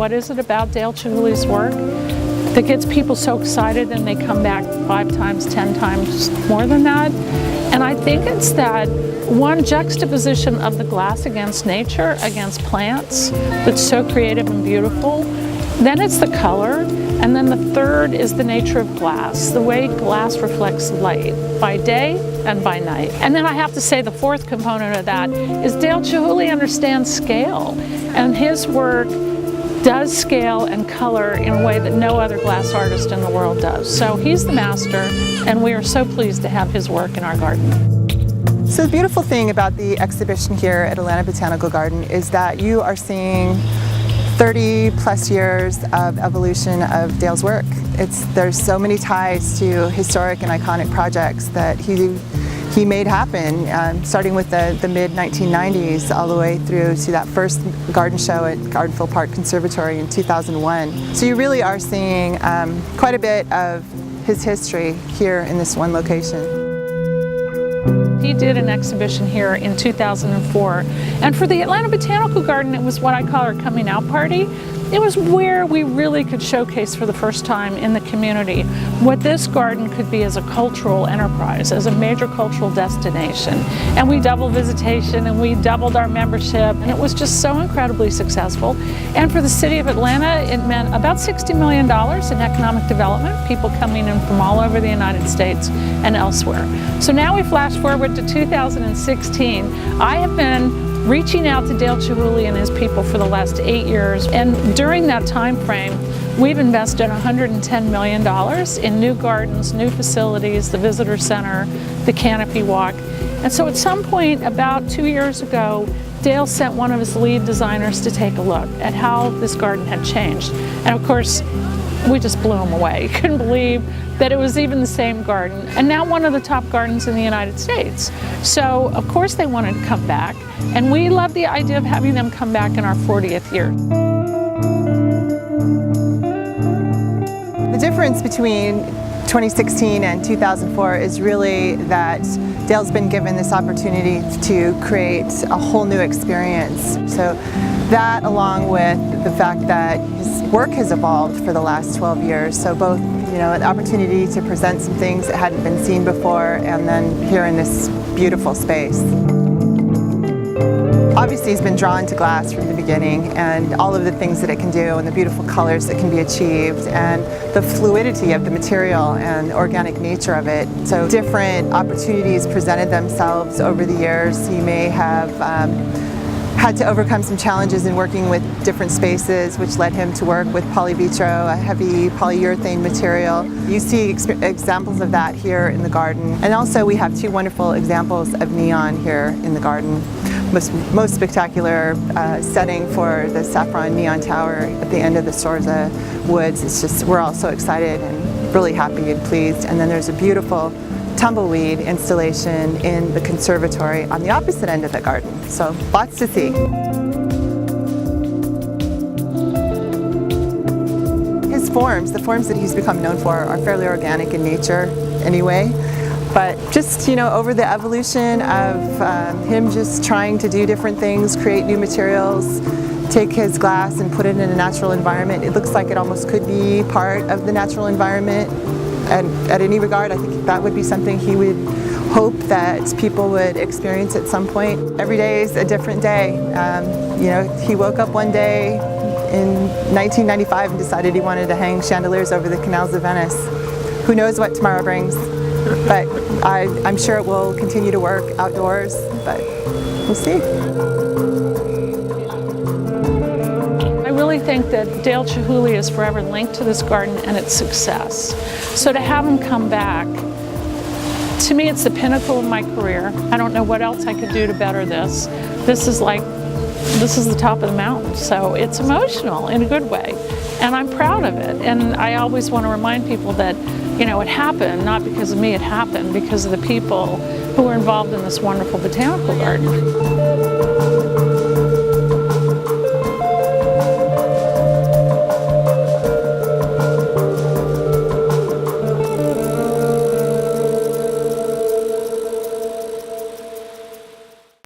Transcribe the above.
what is it about Dale Chihuly's work that gets people so excited and they come back 5 times, 10 times more than that? And I think it's that one juxtaposition of the glass against nature, against plants, that's so creative and beautiful. Then it's the color, and then the third is the nature of glass, the way glass reflects light by day and by night. And then I have to say the fourth component of that is Dale Chihuly understands scale, and his work does scale and color in a way that no other glass artist in the world does. So he's the master, and we are so pleased to have his work in our garden. So the beautiful thing about the exhibition here at Atlanta Botanical Garden is that you are seeing 30 plus years of evolution of Dale's work. There's so many ties to historic and iconic projects that he made happen, starting with the mid-1990s all the way through to that first garden show at Gardenville Park Conservatory in 2001. So you really are seeing quite a bit of his history here in this one location. He did an exhibition here in 2004, and for the Atlanta Botanical Garden, it was what I call our coming out party. It was where we really could showcase for the first time in the community what this garden could be as a cultural enterprise, as a major cultural destination. And we doubled visitation and we doubled our membership, and it was just so incredibly successful. And for the city of Atlanta, it meant about $60 million in economic development, people coming in from all over the United States and elsewhere. So now we flash forward to 2016. I have been reaching out to Dale Chihuly and his people for the last 8 years, and during that time frame we've invested $110 million in new gardens, new facilities, the visitor center, the canopy walk. And so at some point about 2 years ago, Dale sent one of his lead designers to take a look at how this garden had changed, and of course we just blew him away. Couldn't believe that it was even the same garden, and now one of the top gardens in the United States. So of course they wanted to come back, and we love the idea of having them come back in our 40th year. The difference between 2016 and 2004 is really that Dale's been given this opportunity to create a whole new experience. So that, along with the fact that his work has evolved for the last 12 years, so both an opportunity to present some things that hadn't been seen before, and then here in this beautiful space. Obviously he's been drawn to glass from the beginning, and all of the things that it can do and the beautiful colors that can be achieved and the fluidity of the material and organic nature of it. So different opportunities presented themselves over the years. He may have had to overcome some challenges in working with different spaces, which led him to work with polyvitro, a heavy polyurethane material. You see examples of that here in the garden. And also we have 2 wonderful examples of neon here in the garden. Most spectacular setting for the saffron neon tower at the end of the Sorza Woods. It's just, we're all so excited and really happy and pleased. And then there's a beautiful tumbleweed installation in the conservatory on the opposite end of the garden. So lots to see. His forms, the forms that he's become known for, are fairly organic in nature anyway. But just, over the evolution of him just trying to do different things, create new materials, take his glass and put it in a natural environment, it looks like it almost could be part of the natural environment. And at any regard, I think that would be something he would hope that people would experience at some point. Every day is a different day. He woke up one day in 1995 and decided he wanted to hang chandeliers over the canals of Venice. Who knows what tomorrow brings? But I'm sure it will continue to work outdoors, but we'll see. I really think that Dale Chihuly is forever linked to this garden and its success. So to have him come back, to me it's the pinnacle of my career. I don't know what else I could do to better this. This is the top of the mountain, so it's emotional in a good way. And I'm proud of it, and I always want to remind people that it happened not because of me, it happened because of the people who were involved in this wonderful botanical garden.